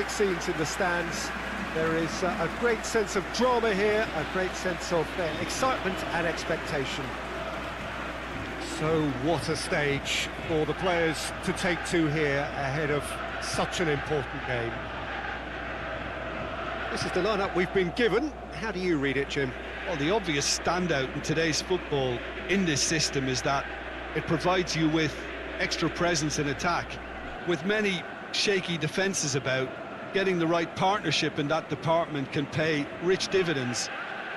fantastic scenes in the stands. There is a great sense of drama here, a great sense of excitement and expectation. So what a stage for the players to take to here ahead of such an important game. This is the lineup we've been given. How do you read it, Jim? Well, the obvious standout in today's football in this system is that it provides you with extra presence in attack. With many shaky defences about, getting the right partnership in that department can pay rich dividends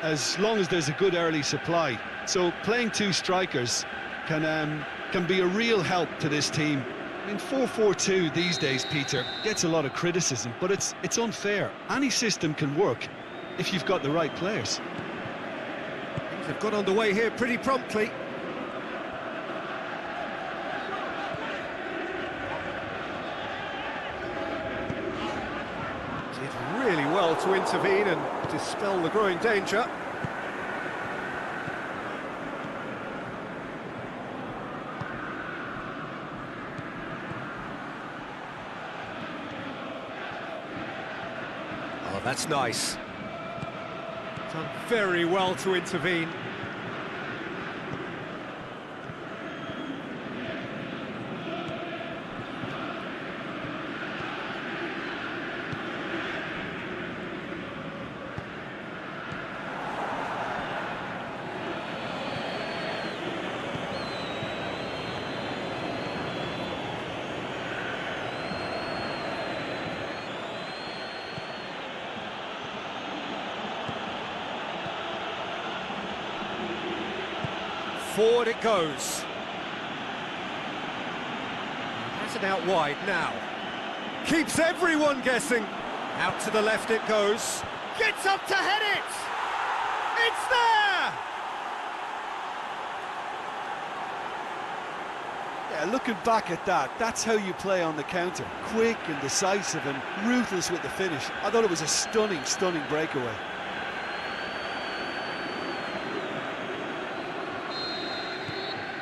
as long as there's a good early supply. So playing two strikers can be a real help to this team. I mean, 4-4-2 these days, Peter, gets a lot of criticism, but it's unfair. Any system can work if you've got the right players. Things have got underway here pretty promptly. Did really well to intervene and dispel the growing danger. Oh, that's nice. Done very well to intervene. Forward it goes. Has it out wide now. Keeps everyone guessing. Out to the left it goes. Gets up to head it! It's there! Yeah, looking back at that, that's how you play on the counter. Quick and decisive and ruthless with the finish. I thought it was a stunning, stunning breakaway.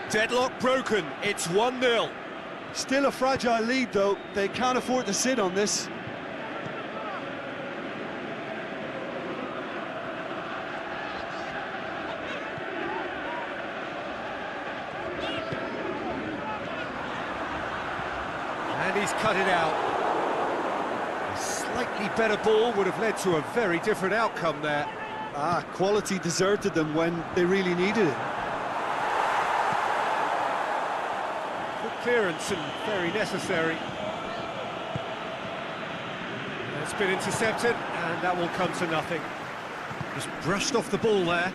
Deadlock broken, it's 1-0. Still a fragile lead though, they can't afford to sit on this. And he's cut it out. A slightly better ball would have led to a very different outcome there. Quality deserted them when they really needed it. Clearance and very necessary. It's been intercepted and that will come to nothing. Just brushed off the ball there.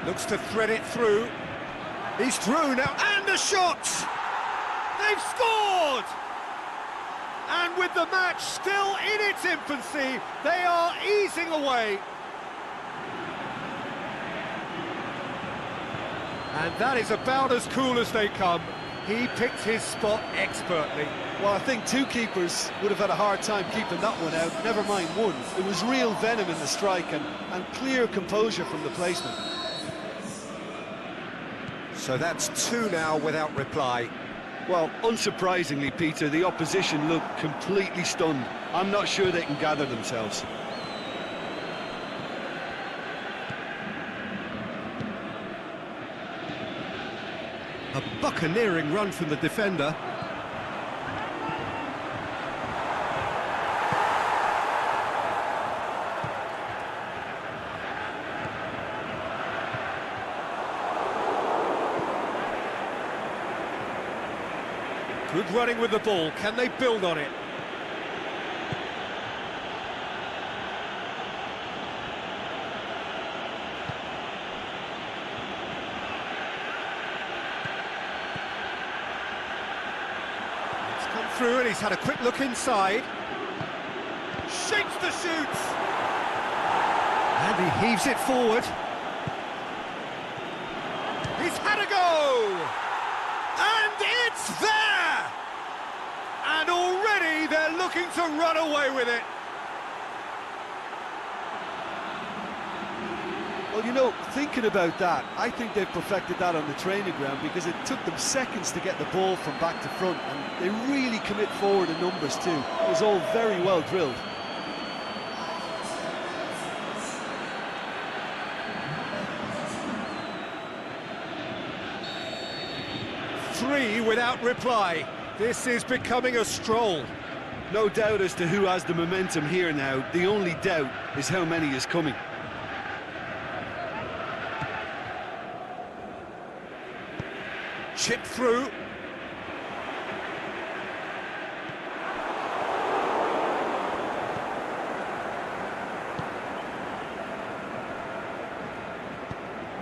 Looks to thread it through. He's through now, and the shot! They've scored! And with the match still in its infancy, they are easing away. And that is about as cool as they come. He picked his spot expertly. Well, I think two keepers would have had a hard time keeping that one out, never mind one. It was real venom in the strike and clear composure from the placement. So that's two now without reply. Well, unsurprisingly, Peter, the opposition look completely stunned. I'm not sure they can gather themselves. A buccaneering run from the defender. Good running with the ball. Can they build on it? It's come through and he's had a quick look inside. Shapes the shoot! And he heaves it forward. He's had a go! And it's there! And already looking to run away with it. Well, you know, thinking about that, I think they've perfected that on the training ground because it took them seconds to get the ball from back to front, and they really commit forward in numbers too. It was all very well drilled. Three without reply. This is becoming a stroll. No doubt as to who has the momentum here now. The only doubt is how many is coming. Chip through.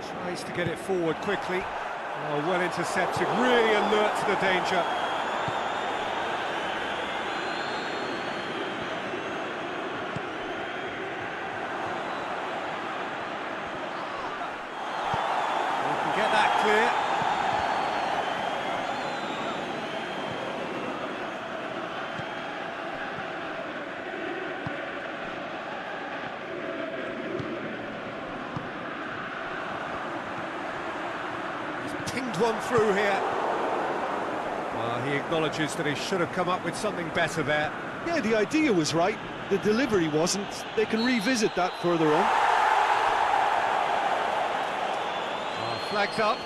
Tries to get it forward quickly. Oh, well intercepted, really alert to the danger. We can get that clear. Pinged one through here. Well, he acknowledges that he should have come up with something better there. Yeah, the idea was right. The delivery wasn't. They can revisit that further on. Oh, flags up.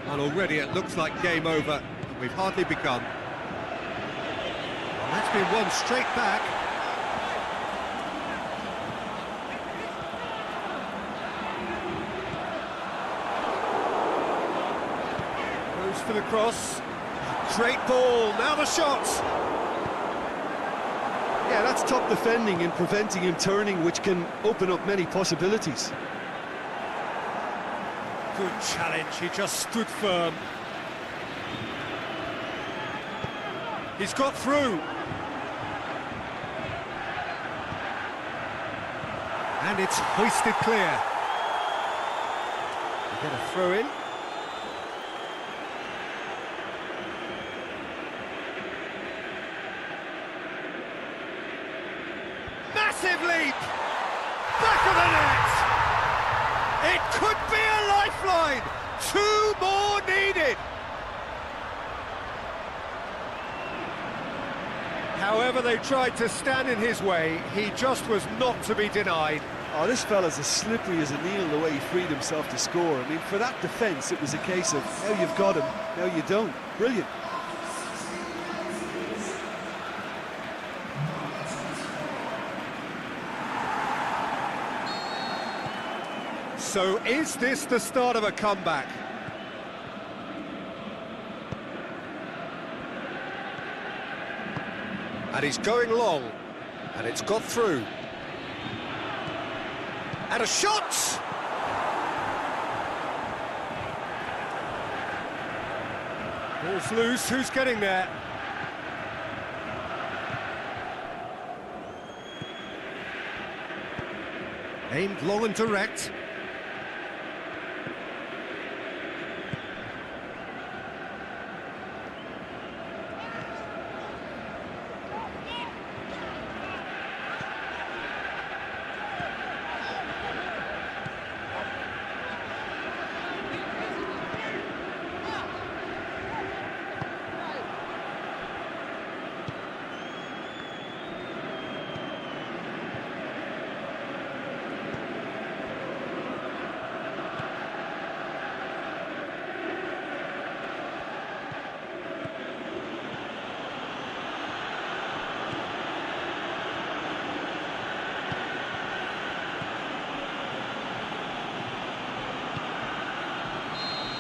And already it looks like game over. We've hardly begun. Well, that's been one straight back. Goes for the cross. Great ball, now the shots. Yeah, that's top defending and preventing him turning, which can open up many possibilities. Good challenge, he just stood firm. He's got through. And it's hoisted clear. You get a throw in. Massive leap! Back of the net! It could be a lifeline! 2 more needed! However they tried to stand in his way, he just was not to be denied. Oh, this fella's as slippery as a needle the way he freed himself to score. I mean, for that defence, it was a case of, now you've got him, now you don't. Brilliant. So is this the start of a comeback? And he's going long, and it's got through. And a shot! Ball's loose, who's getting there? Aimed long and direct.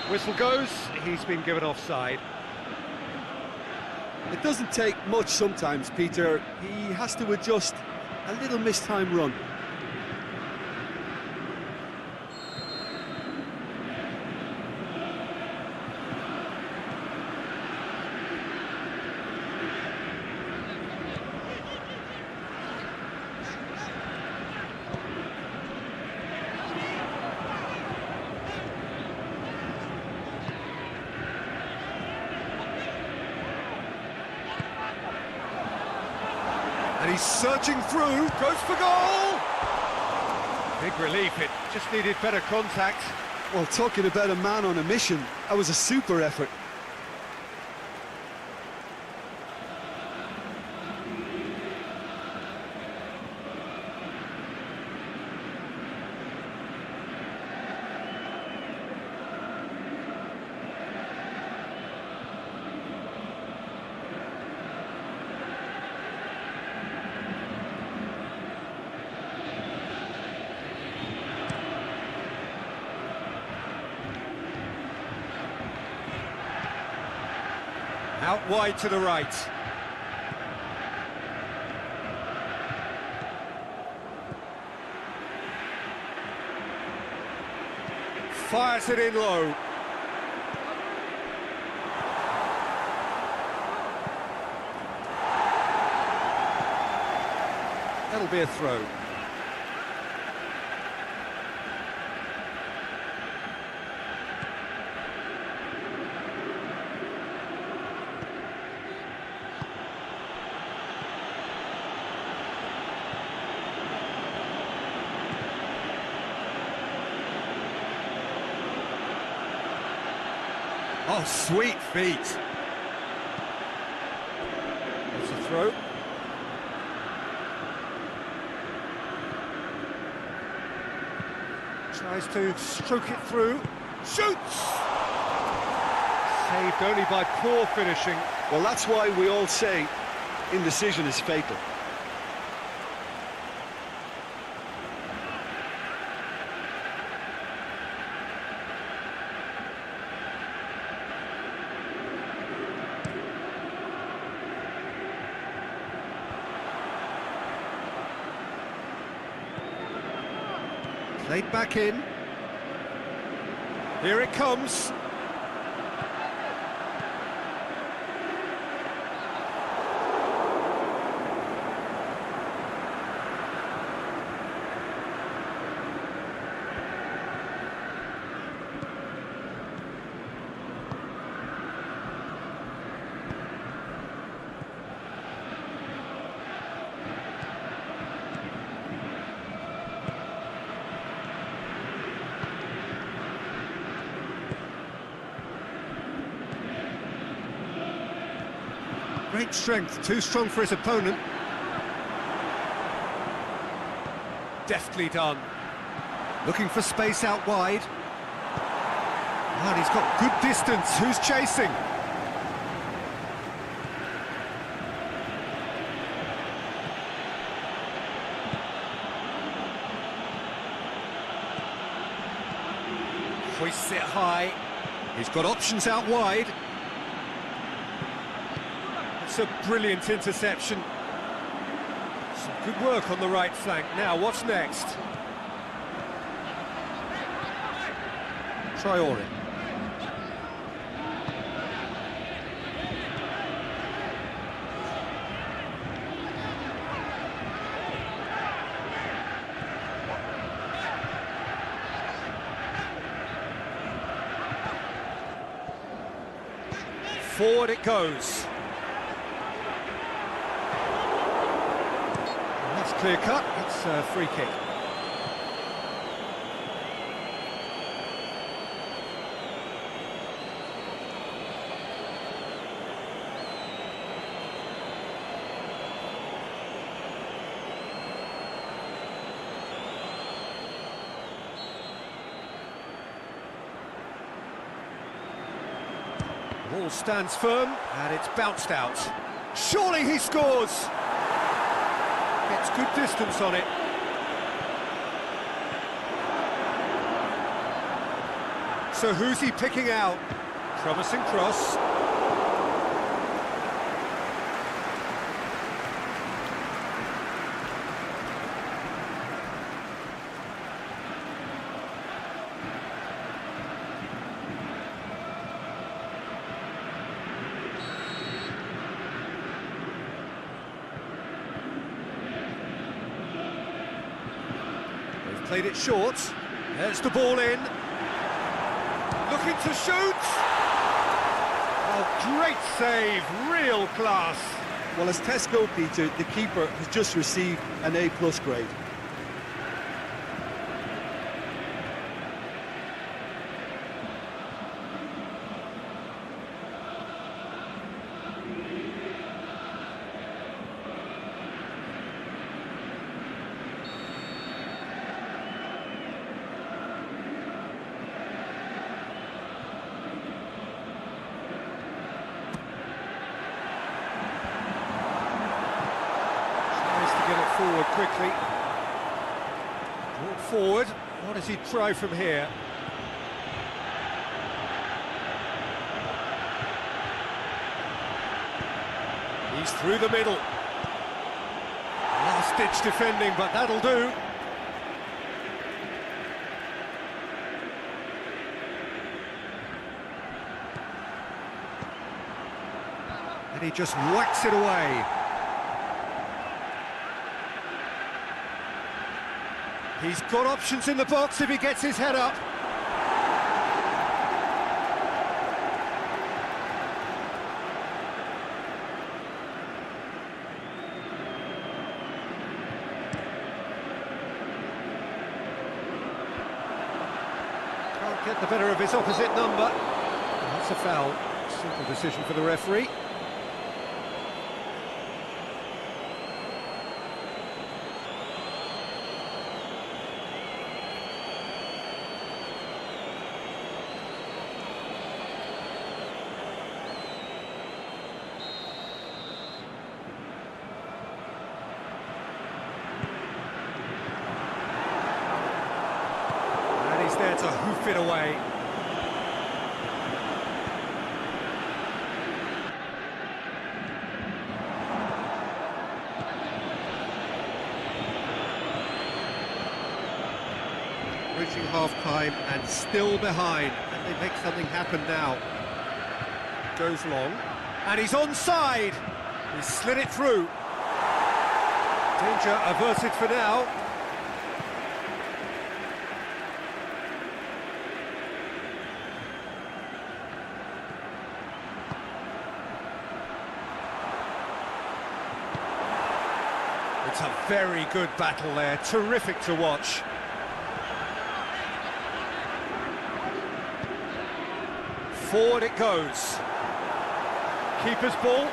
Whistle goes, he's been given offside. It doesn't take much sometimes, Peter. He has to adjust a little missed-time run. He's surging through, goes for goal! Big relief, it just needed better contact. Well, talking about a man on a mission, that was a super effort. Out wide to the right. Fires it in low. That'll be a throw. Oh, sweet feet. That's a throw. Tries to stroke it through. Shoots! Saved only by poor finishing. Well, that's why we all say indecision is fatal. Played back in. Here it comes. Great strength, too strong for his opponent. Deftly done. Looking for space out wide. And he's got good distance. Who's chasing? Hoists it high. He's got options out wide. It's a brilliant interception. Some good work on the right flank. Now, what's next? Traore. Forward it goes. Clear cut, that's a free kick. The ball stands firm and it's bounced out. Surely he scores! Gets good distance on it. So who's he picking out? Promising cross. Played it short. There's the ball in. Looking to shoot. Oh, great save, real class. Well, as tests go, Peter, the keeper has just received an A+ grade. Get it forward quickly. Brought forward. What does he try from here? He's through the middle. Last-ditch defending, but that'll do. And he just whacks it away. He's got options in the box if he gets his head up. Can't get the better of his opposite number. That's a foul. Simple decision for the referee. He's there to hoof it away. Reaching half-time and still behind. And they make something happen now. Goes long. And he's onside. He slid it through. Danger averted for now. It's a very good battle there, terrific to watch. Forward it goes. Keeper's ball.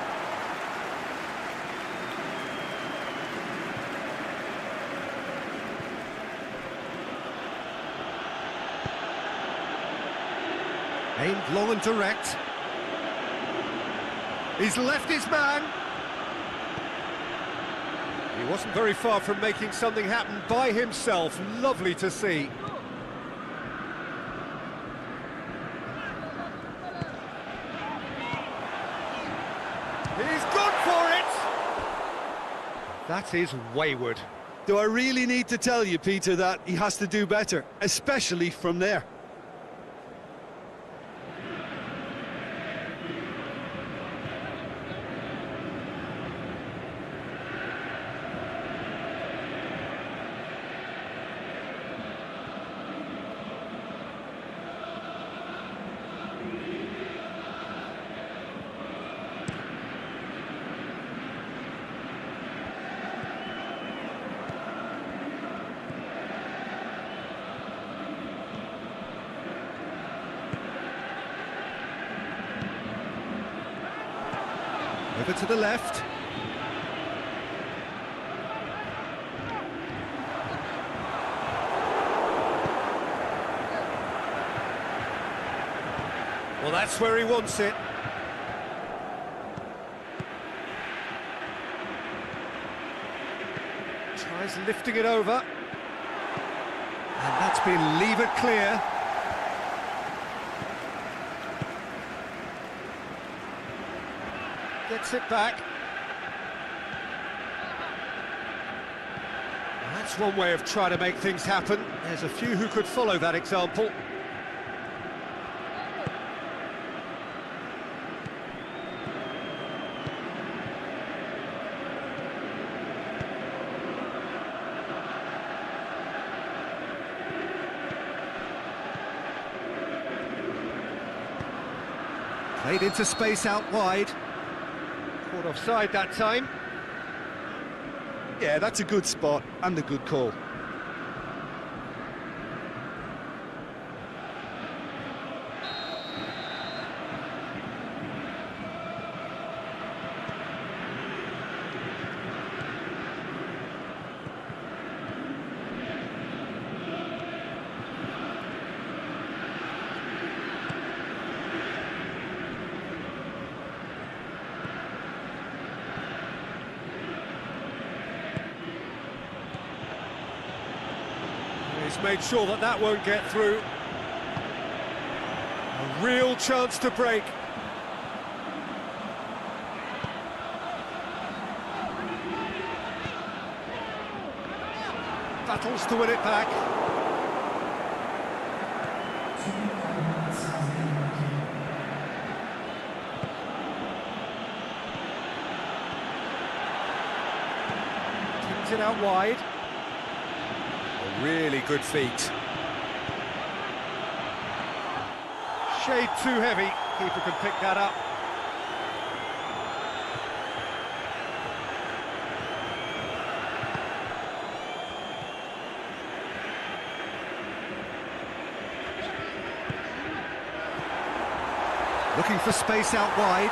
Aimed long and direct. He's left his man. He wasn't very far from making something happen by himself. Lovely to see. He's gone for it! That is wayward. Do I really need to tell you, Peter, that he has to do better, especially from there? Over to the left. Well, that's where he wants it. Tries lifting it over. And that's been levered clear. Gets it back. And that's one way of trying to make things happen. There's a few who could follow that example. Played into space out wide. Caught offside that time. Yeah, that's a good spot and a good call. He's made sure that that won't get through. A real chance to break. Battles to win it back. Kicks it out wide. Really good feet. Shade too heavy. Keeper can pick that up. Looking for space out wide.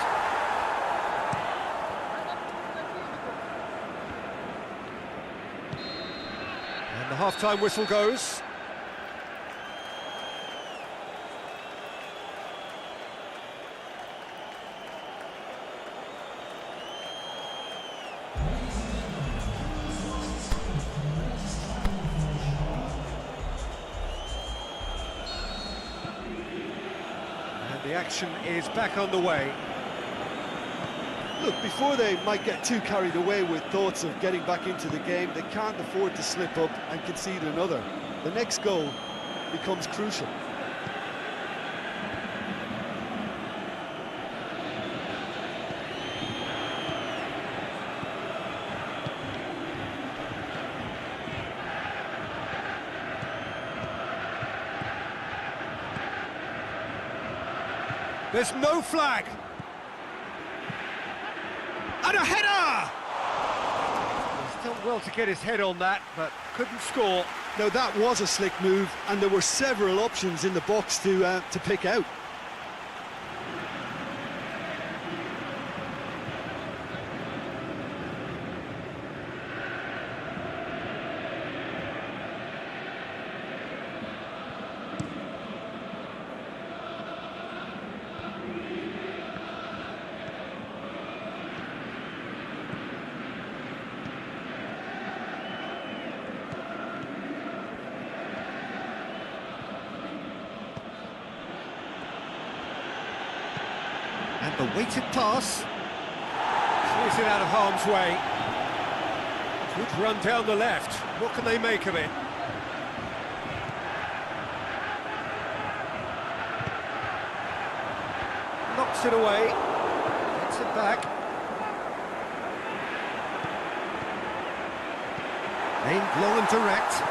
The half-time whistle goes. And the action is back on the way. Look, before they might get too carried away with thoughts of getting back into the game, they can't afford to slip up and concede another. The next goal becomes crucial. There's no flag. And a header! He's done well to get his head on that, but couldn't score. Now that was a slick move, and there were several options in the box to pick out. And the weighted pass. Clears it out of harm's way. Good run down the left. What can they make of it? Knocks it away. Gets it back. Aimed long and direct.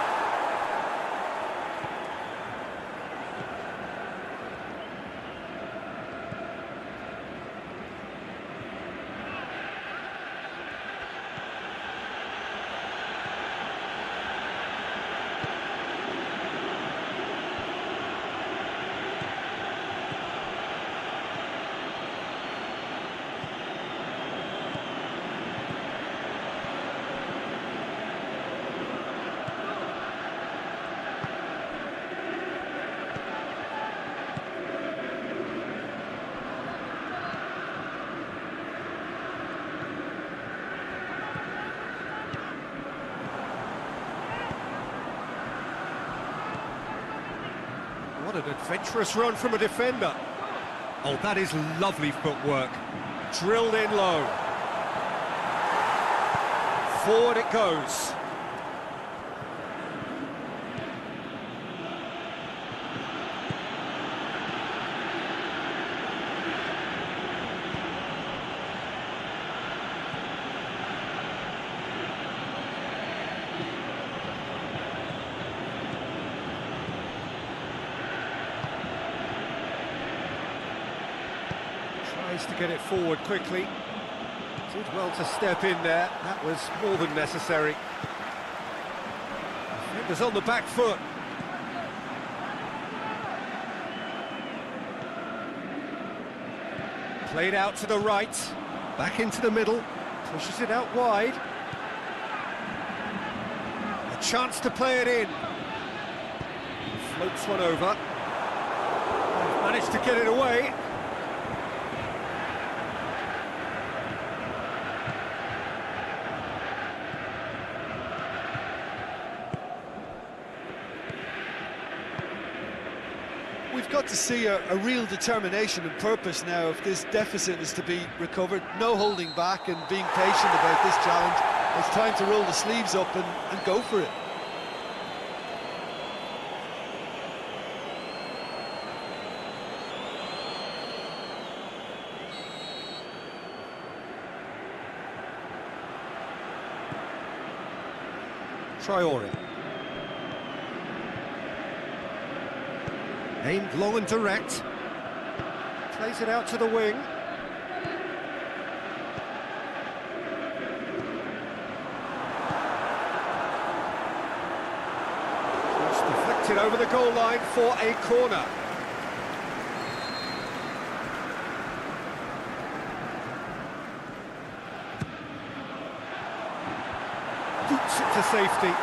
What an adventurous run from a defender. Oh, that is lovely footwork. Drilled in low. Forward it goes. Tries to get it forward quickly. Did well to step in there. That was more than necessary. Defenders on the back foot. Played out to the right. Back into the middle. Pushes it out wide. A chance to play it in. Floats one over. Managed to get it away. We've got to see a real determination and purpose now if this deficit is to be recovered. No holding back and being patient about this challenge. It's time to roll the sleeves up and go for it. Traore. Aimed long and direct. Plays it out to the wing. It's deflected over the goal line for a corner. Boots it to safety.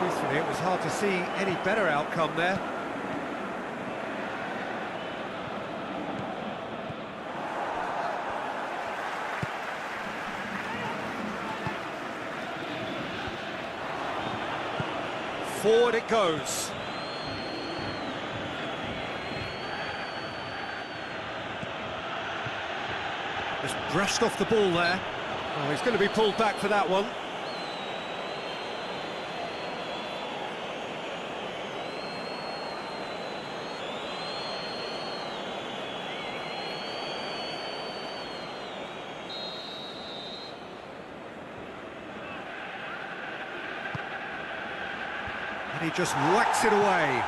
Truthfully, it was hard to see any better outcome there. Forward it goes. Just brushed off the ball there. Oh, he's going to be pulled back for that one. And he just whacks it away.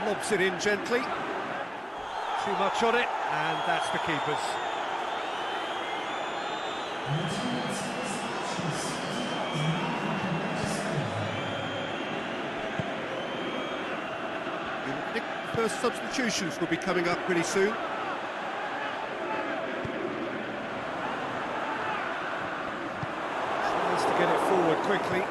Lobs it in gently. Too much on it, and that's the keeper's. I think the first substitutions will be coming up pretty soon. Tries to get it forward quickly.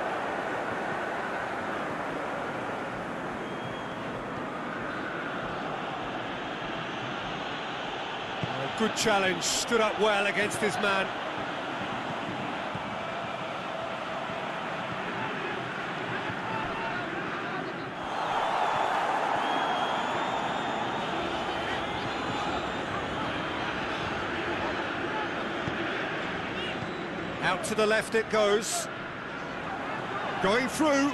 Good challenge, stood up well against his man. Out to the left it goes. Going through.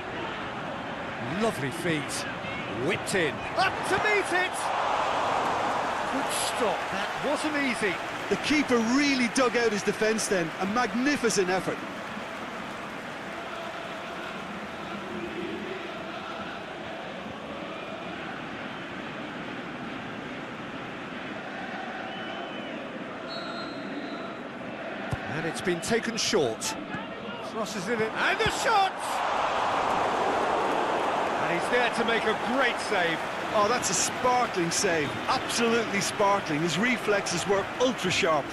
Lovely feet. Whipped in. Up to meet it! Good stop, that wasn't easy. The keeper really dug out his defence then, a magnificent effort. And it's been taken short. Crosses in it, and a shot! And he's there to make a great save. Oh, that's a sparkling save, absolutely sparkling. His reflexes were ultra sharp.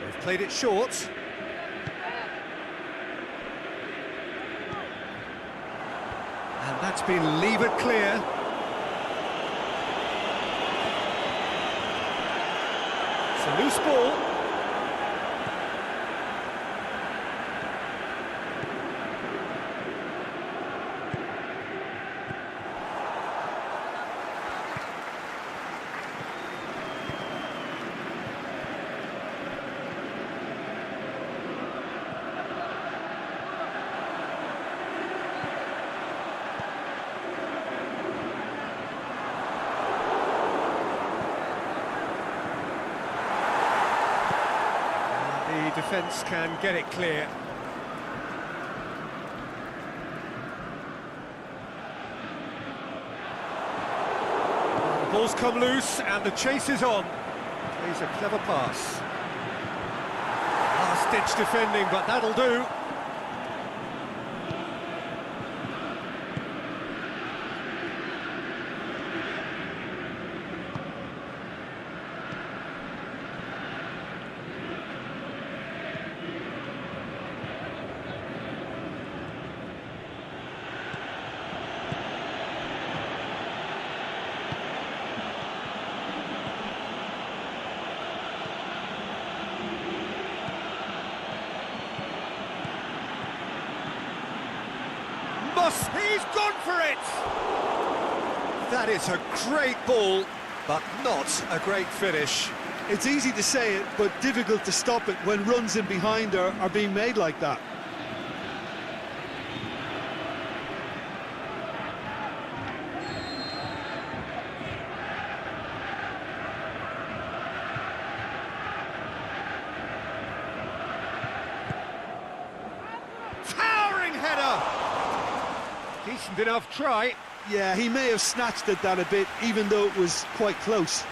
They've played it short. And that's been levered clear. It's a loose ball. The defence can get it clear. The ball's come loose and the chase is on. Plays a clever pass. Last-ditch defending, but that'll do. He's gone for it! That is a great ball, but not a great finish. It's easy to say it, but difficult to stop it when runs in behind are being made like that. Towering header! Decent enough try. Yeah, he may have snatched at that a bit, even though it was quite close.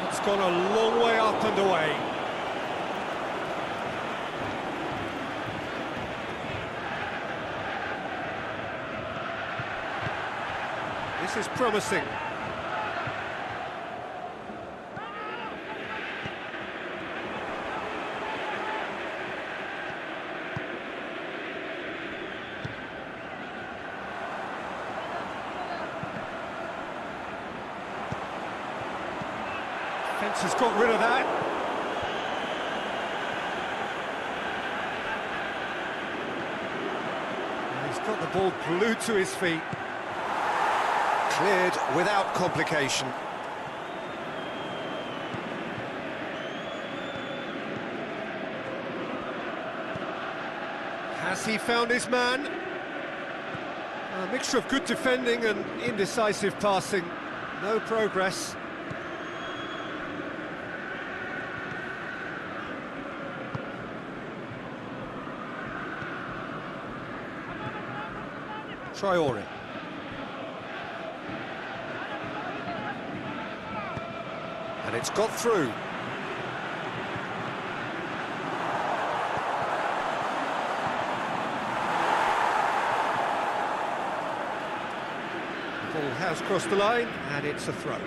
It's gone a long way up and away. This is promising. Defence has got rid of that. And he's got the ball glued to his feet. Cleared without complication. Has he found his man? A mixture of good defending and indecisive passing. No progress. Traore. And it's got through. The ball has crossed the line, and it's a throw.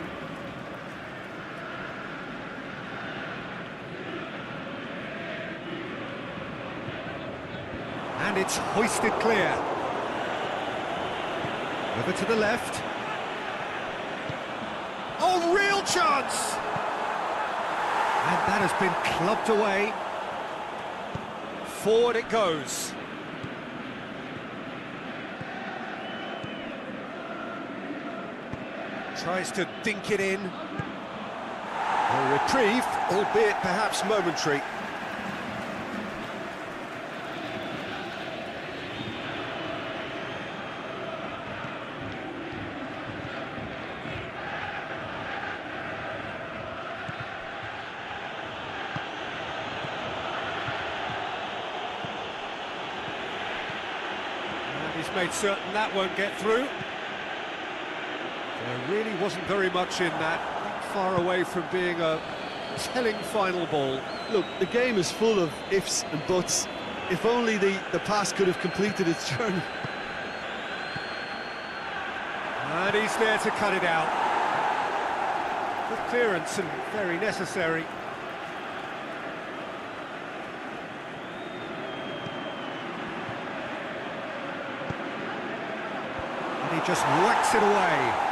And it's hoisted clear. Over to the left. Oh, real chance! And that has been clubbed away. Forward it goes. Tries to dink it in. A reprieve, albeit perhaps momentary. He's made certain that won't get through. There really wasn't very much in that, not far away from being a telling final ball. Look, the game is full of ifs and buts. If only the pass could have completed its journey. And he's there to cut it out. Good clearance and very necessary. And he just whacks it away.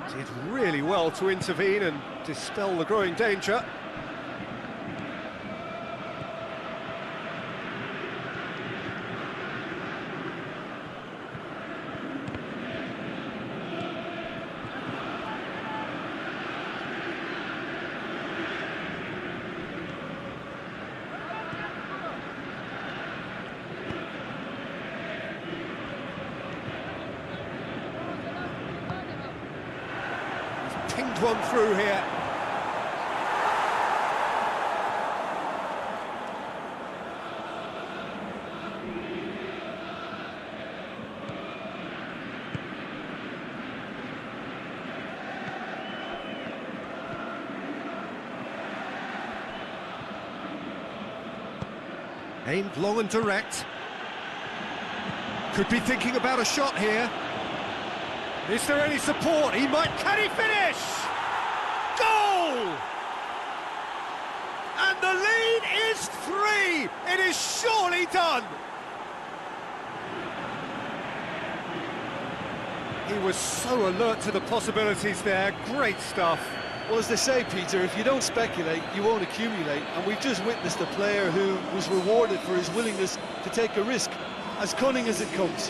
Did really well to intervene and dispel the growing danger. Pinged one through here. Aimed long and direct. Could be thinking about a shot here. Is there any support? He might... Can he finish? Goal! And the lead is 3! It is surely done! He was so alert to the possibilities there. Great stuff. Well, as they say, Peter, if you don't speculate, you won't accumulate. And we've just witnessed a player who was rewarded for his willingness to take a risk, as cunning as it comes.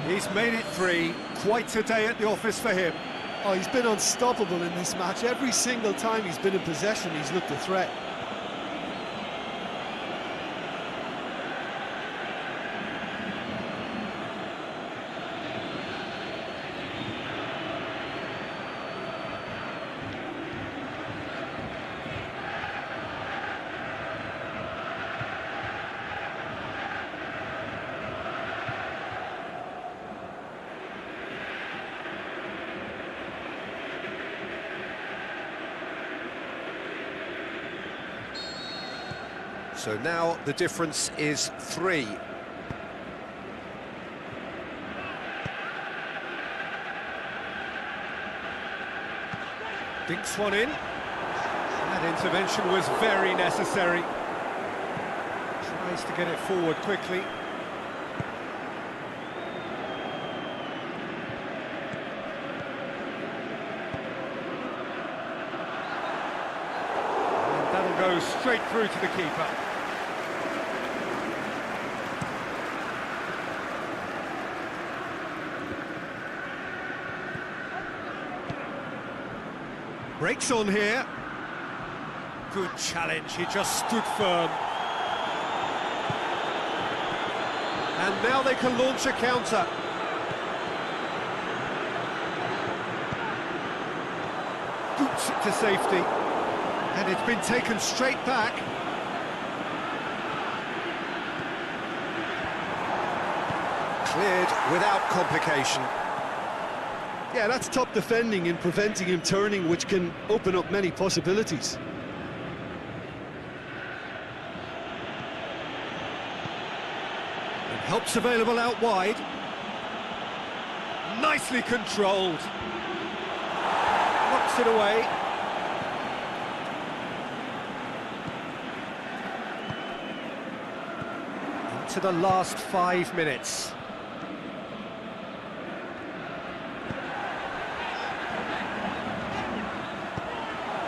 He's made it 3. Quite a day at the office for him. Oh, he's been unstoppable in this match. Every single time he's been in possession, he's looked a threat. So now the difference is 3. Dinks one in. That intervention was very necessary. Tries to get it forward quickly. And that'll go straight through to the keeper. Breaks on here. Good challenge, he just stood firm. And now they can launch a counter. Boots it to safety. And it's been taken straight back. Cleared without complication. Yeah, that's top defending and preventing him turning, which can open up many possibilities. And help's available out wide. Nicely controlled. Knocks it away. Into the last 5 minutes.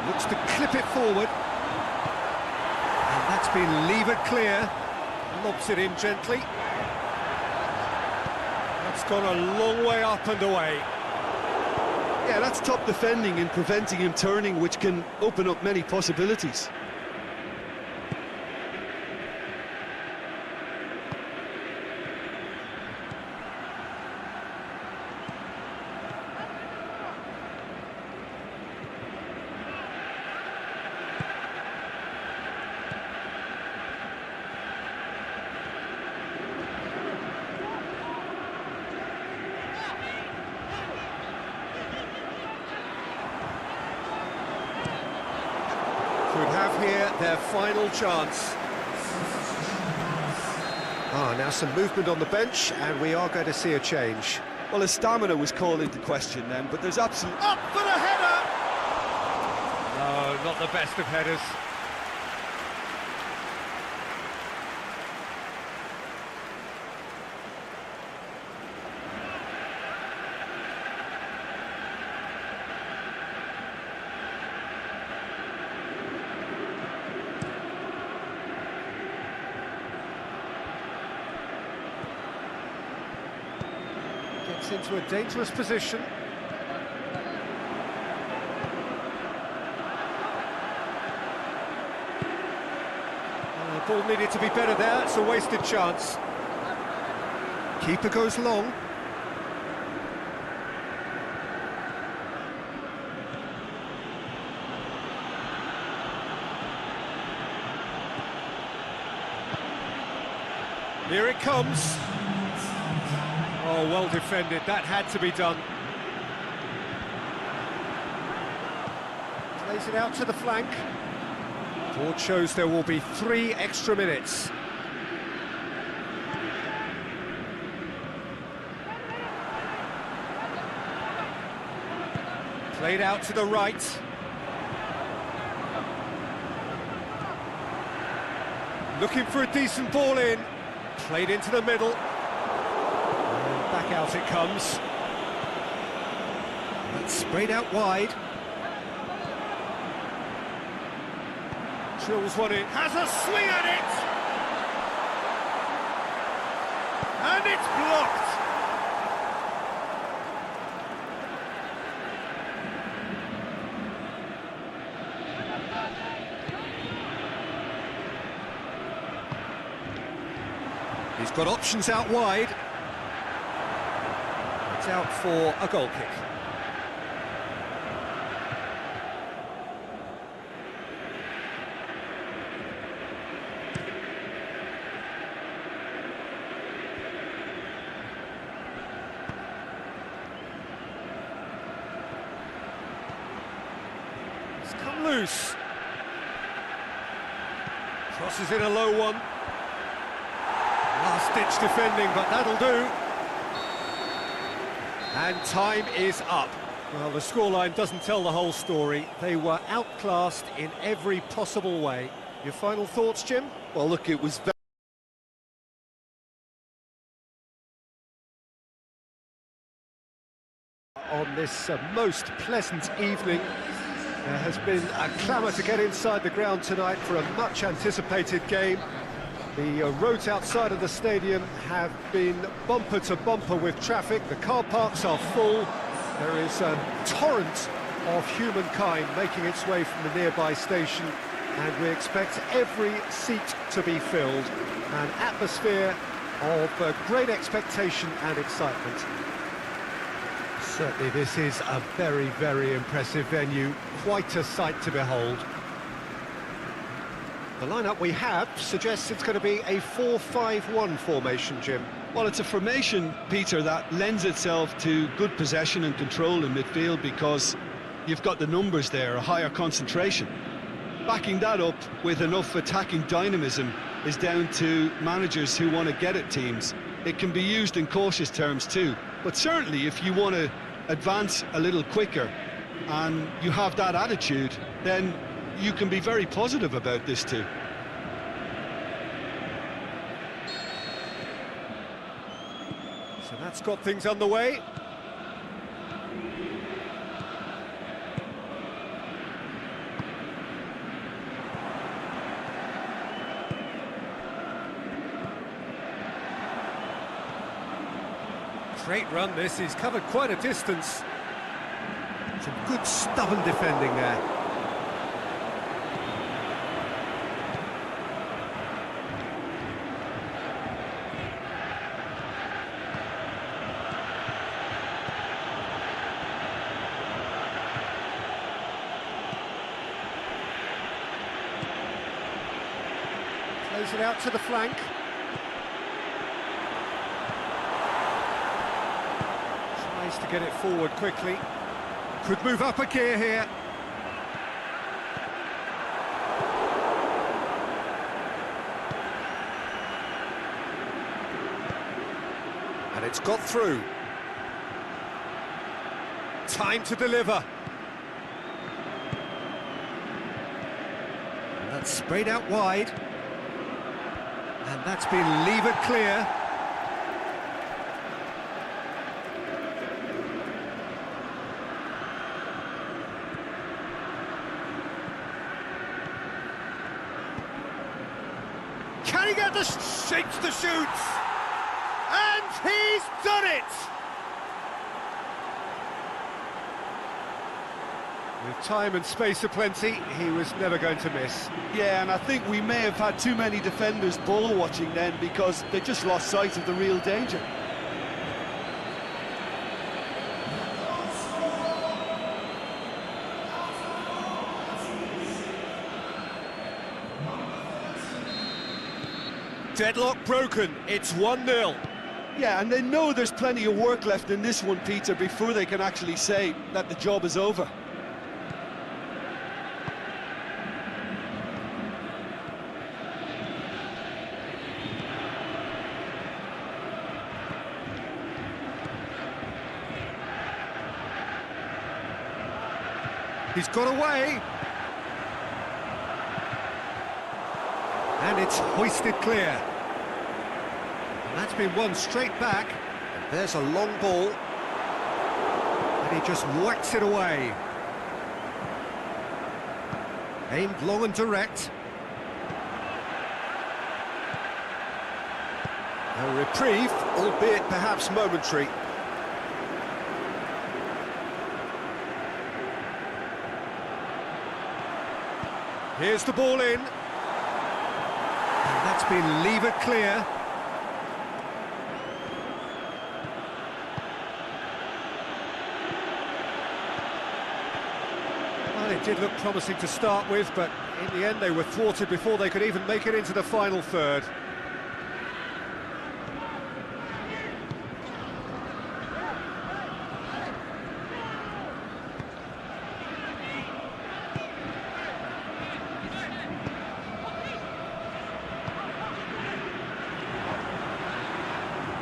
Looks to clip it forward. And that's been levered clear. Lobs it in gently. That's gone a long way up and away. Yeah, that's top defending and preventing him turning, which can open up many possibilities. Could have here their final chance. Now some movement on the bench, and we are going to see a change. Well, his stamina was called into question then, but there's absolutely... Up for the header! No, not the best of headers. Gets into a dangerous position. The ball needed to be better there, it's a wasted chance. Keeper goes long. Here it comes. Oh, well defended, that had to be done. Plays it out to the flank. Board shows there will be 3 extra minutes. Played out to the right. Looking for a decent ball in. Played into the middle. And back out it comes. It's sprayed out wide. Drills one in, has a swing at it! And it's blocked! He's got options out wide. It's out for a goal kick. Come loose. Crosses in a low one. Last-ditch defending, but that'll do. And time is up. Well, the scoreline doesn't tell the whole story. They were outclassed in every possible way. Your final thoughts, Jim? Well, look, it was on this most pleasant evening. There has been a clamour to get inside the ground tonight for a much-anticipated game. The roads outside of the stadium have been bumper to bumper with traffic. The car parks are full. There is a torrent of humankind making its way from the nearby station, and we expect every seat to be filled. An atmosphere of great expectation and excitement. Certainly this is a very, very impressive venue, quite a sight to behold. The lineup we have suggests it's going to be a 4-5-1 formation, Jim. Well, it's a formation, Peter, that lends itself to good possession and control in midfield because you've got the numbers there, a higher concentration. Backing that up with enough attacking dynamism is down to managers who want to get at teams. It can be used in cautious terms too, but certainly if you want to advance a little quicker and you have that attitude, then you can be very positive about this too. So that's got things underway. Great run this, he's covered quite a distance. Some good stubborn defending there. Plays it out to the flank. Tries to get it forward quickly. Could move up a gear here. And it's got through. Time to deliver. And that's sprayed out wide. And that's been levered clear. Can he get the shapes to shoot? And he's done it! With time and space aplenty, he was never going to miss. Yeah, and I think we may have had too many defenders ball watching then because they just lost sight of the real danger. Deadlock broken, it's 1-0. Yeah, and they know there's plenty of work left in this one, Peter, before they can actually say that the job is over. He's got away. And it's hoisted clear. And that's been won straight back. And there's a long ball. And he just whacks it away. Aimed long and direct. A reprieve, albeit perhaps momentary. Here's the ball in. And that's been levered clear. Well, it did look promising to start with, but in the end they were thwarted before they could even make it into the final third.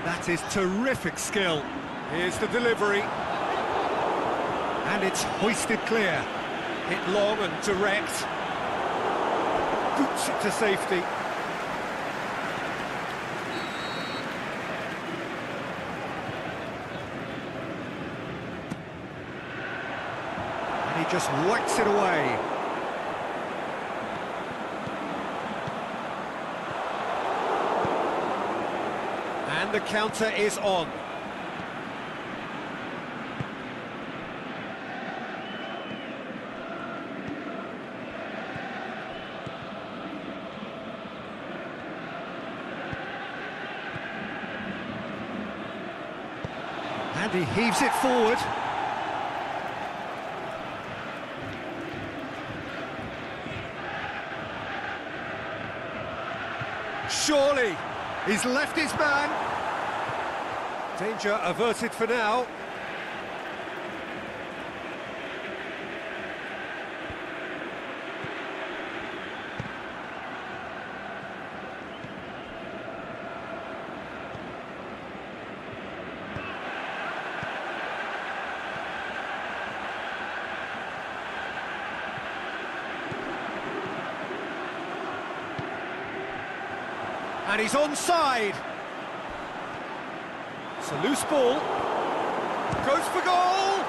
That is terrific skill. Here's the delivery. And it's hoisted clear. Hit long and direct. Boots it to safety. And he just whacks it away. And the counter is on. And he heaves it forward. Surely, he's left his man. Danger averted for now. And he's onside. It's a loose ball. Goes for goal!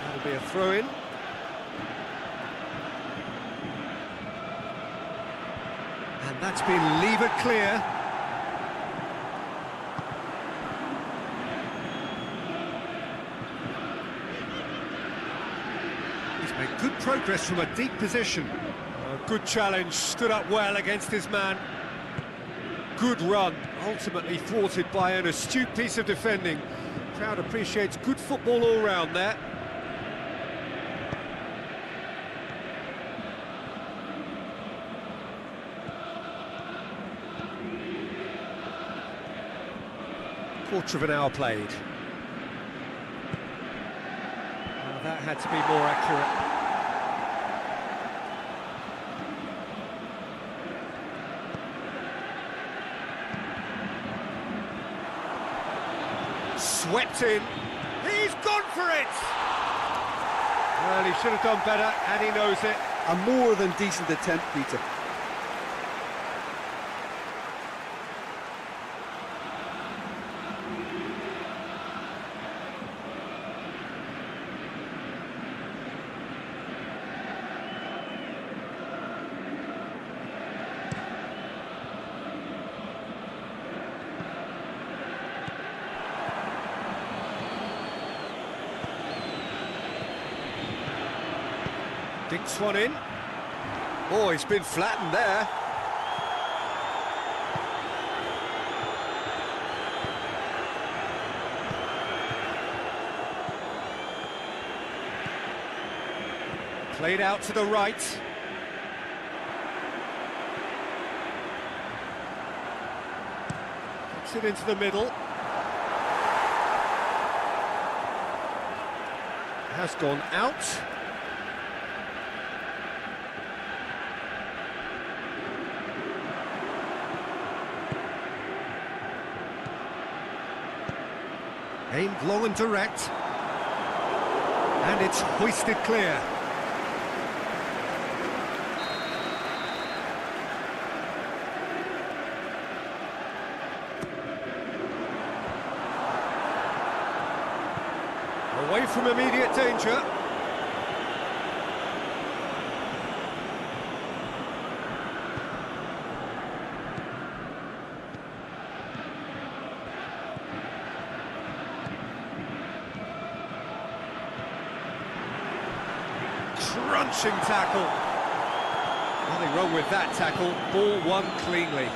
That'll be a throw-in. And that's been levered clear. He's made good progress from a deep position. A good challenge, stood up well against his man. Good run, ultimately thwarted by an astute piece of defending. Crowd appreciates good football all round there. Quarter of an hour played. Well, that had to be more accurate. Swept in. He's gone for it! Well, he should have done better, and he knows it. A more than decent attempt, Peter. Dinks one in. Oh, he's been flattened there. Played out to the right. Puts it into the middle. Has gone out. Aimed long and direct, and it's hoisted clear. Away from immediate danger. Crunching tackle. Nothing wrong with that tackle. Ball won cleanly.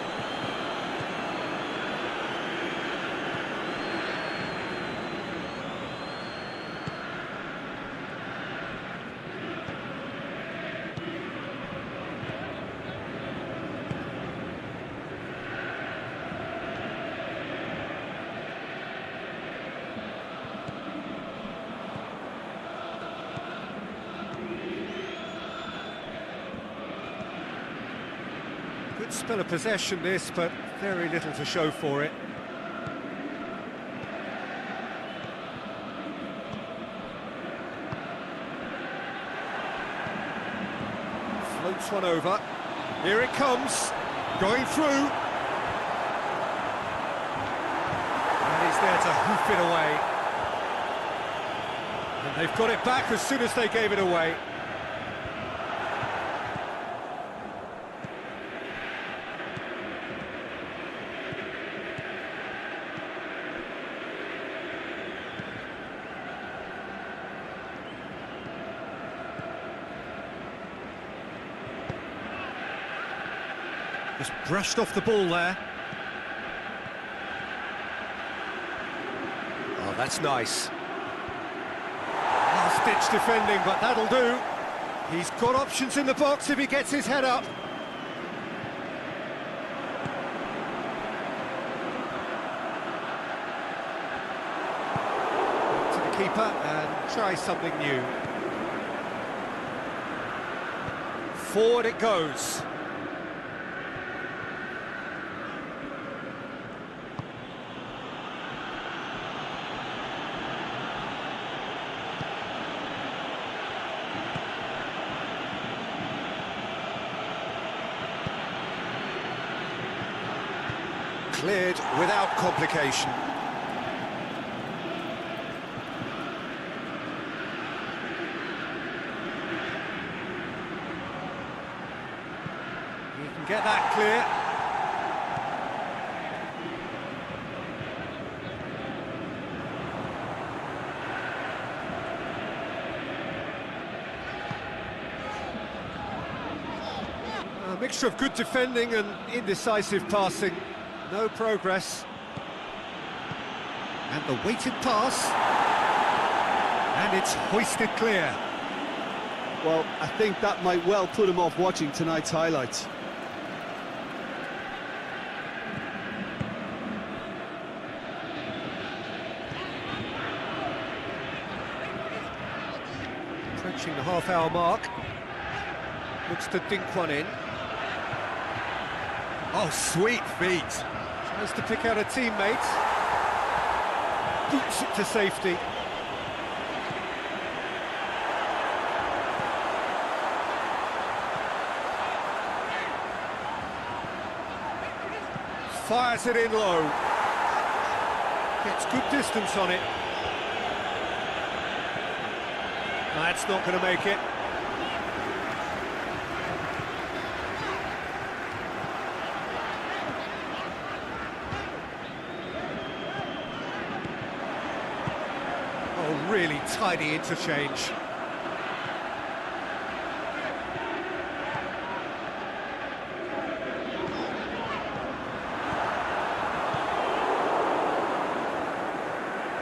Good spell of possession this, but very little to show for it. Floats one over. Here it comes, going through. And he's there to hoof it away. And they've got it back as soon as they gave it away. Just brushed off the ball there. Oh, that's nice. Last-ditch defending, but that'll do. He's got options in the box if he gets his head up. To the keeper and try something new. Forward it goes. Cleared without complication. You can get that clear. A mixture of good defending and indecisive passing. No progress. And the weighted pass. And it's hoisted clear. Well, I think that might well put him off watching tonight's highlights. Approaching the half-hour mark. Looks to dink one in. Oh, sweet feet. Tries to pick out a teammate. Boots it to safety. Fires it in low. Gets good distance on it. That's not going to make it. Oh, really tidy interchange.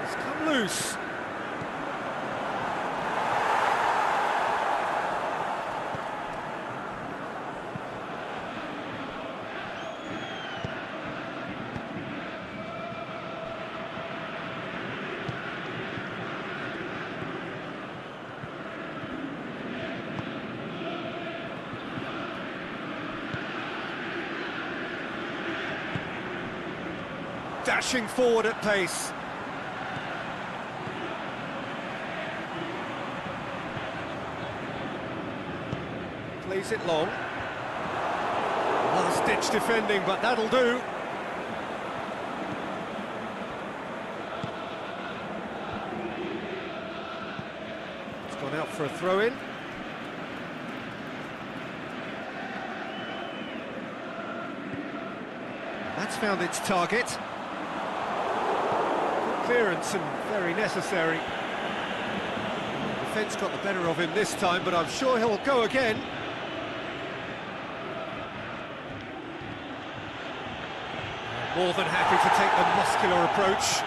It's come loose. Dashing forward at pace. Plays it long. Last-ditch defending, but that'll do. It's gone out for a throw-in. That's found its target. Clearance and very necessary. Defence got the better of him this time, but I'm sure he'll go again. More than happy to take the muscular approach.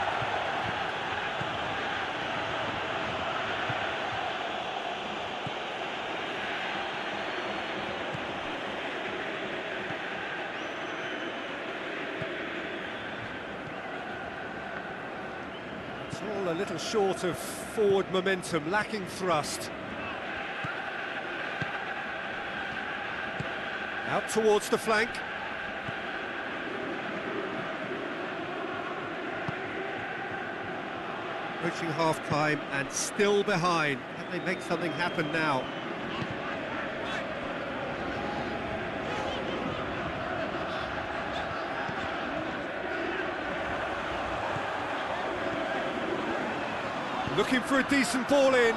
It's all a little short of forward momentum, lacking thrust. Out towards the flank. Approaching half-time and still behind. Can they make something happen now? Looking for a decent ball in.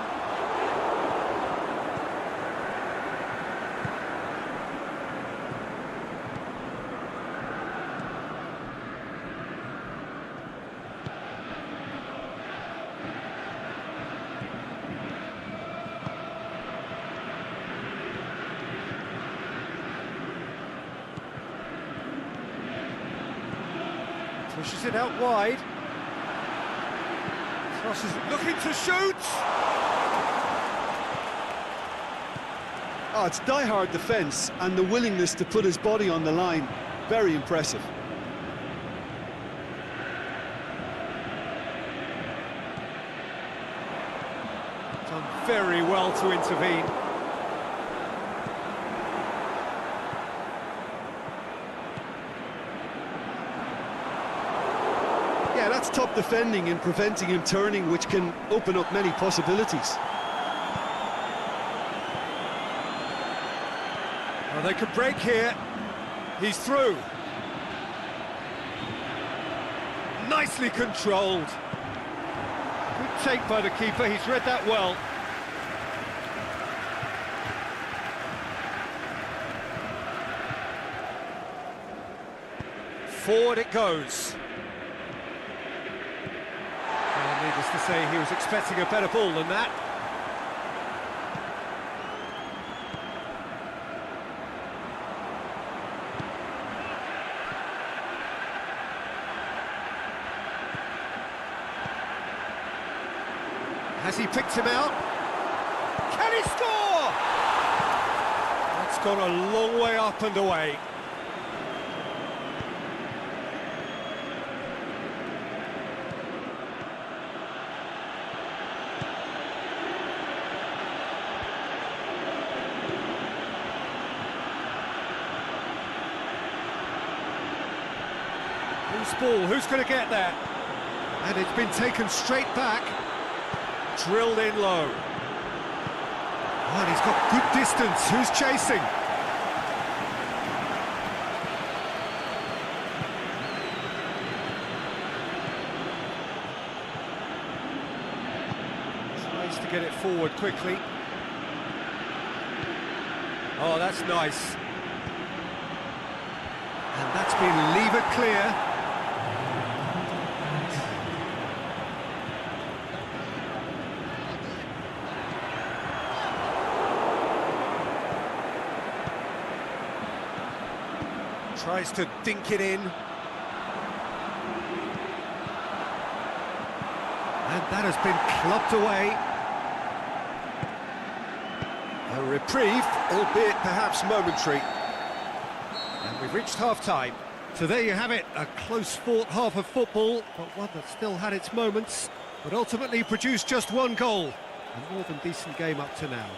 Pushes it out wide. Crosses, looking to shoot! Oh, it's die-hard defence and the willingness to put his body on the line. Very impressive. Done very well to intervene. Yeah, that's top defending and preventing him turning, which can open up many possibilities. Well, they could break here. He's through. Nicely controlled. Good take by the keeper, he's read that well. Forward it goes. Well, needless to say, he was expecting a better ball than that. Has he picked him out? Can he score? That's gone a long way up and away. Loose ball, who's going to get there? And it's been taken straight back. Drilled in low. Oh, and he's got good distance. Who's chasing? Tries to get it forward quickly. Oh, that's nice. And that's been levered clear. Tries to dink it in. And that has been clubbed away. A reprieve, albeit perhaps momentary. And we've reached half-time. So there you have it, a close-fought half of football, but one that still had its moments, but ultimately produced just one goal. A more than decent game up to now.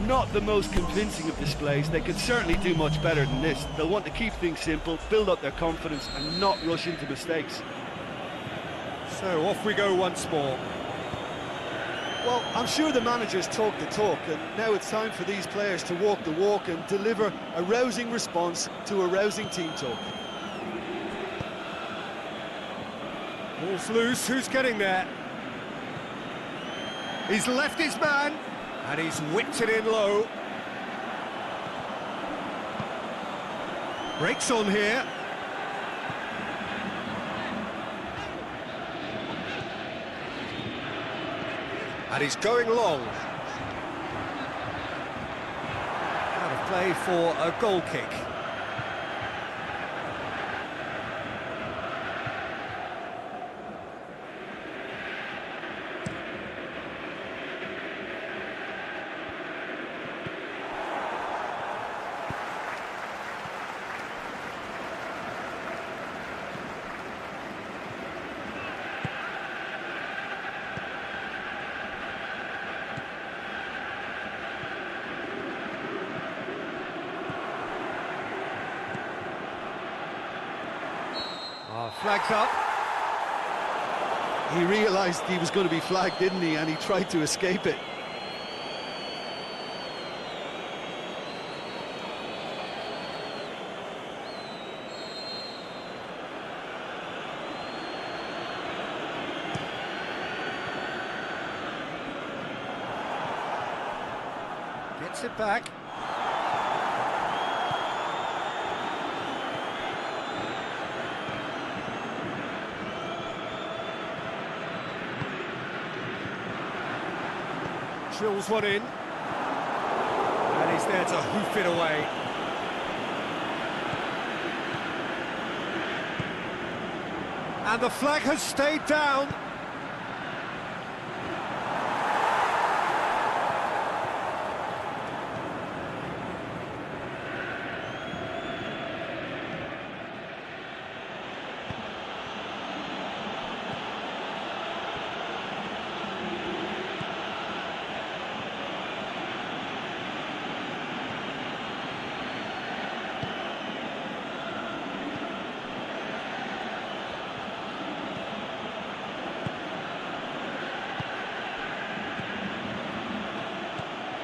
Not the most convincing of displays. They could certainly do much better than this. They'll want to keep things simple, build up their confidence and not rush into mistakes. So off we go once more. Well, I'm sure the managers talk the talk, and now it's time for these players to walk the walk and deliver a rousing response to a rousing team talk. Ball's loose, who's getting there? He's left his man, and he's whipped it in low. Breaks on here. And he's going long. Out of play for a goal kick. Flags up. He realised he was going to be flagged, didn't he? And he tried to escape it. Gets it back. Drills one in, and he's there to hoof it away. And the flag has stayed down.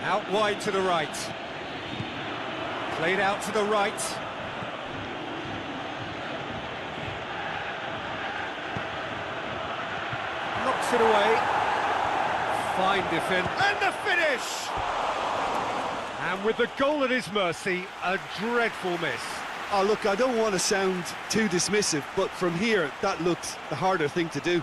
Out wide to the right. Played out to the right. Knocks it away. Fine defend. And the finish! And with the goal at his mercy, a dreadful miss. Oh, look, I don't want to sound too dismissive, but from here, that looked the harder thing to do.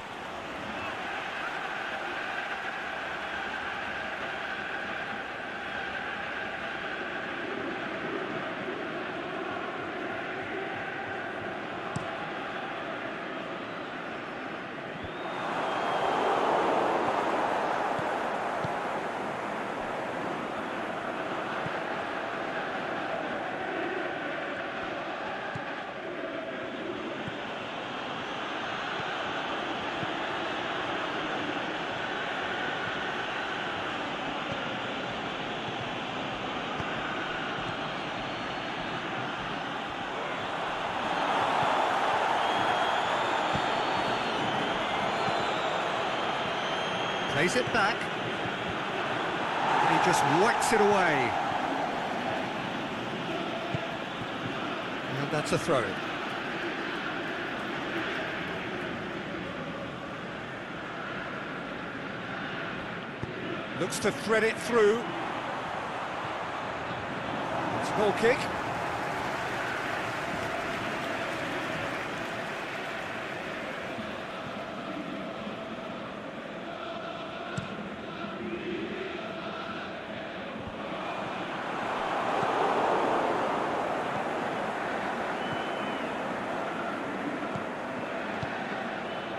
Plays it back. And he just whacks it away. And that's a throw. Looks to thread it through. It's a goal kick.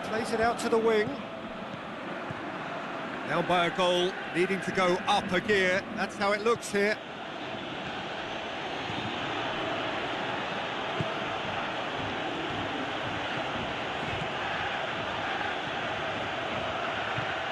Plays it out to the wing. Down by a goal, needing to go up a gear. That's how it looks here.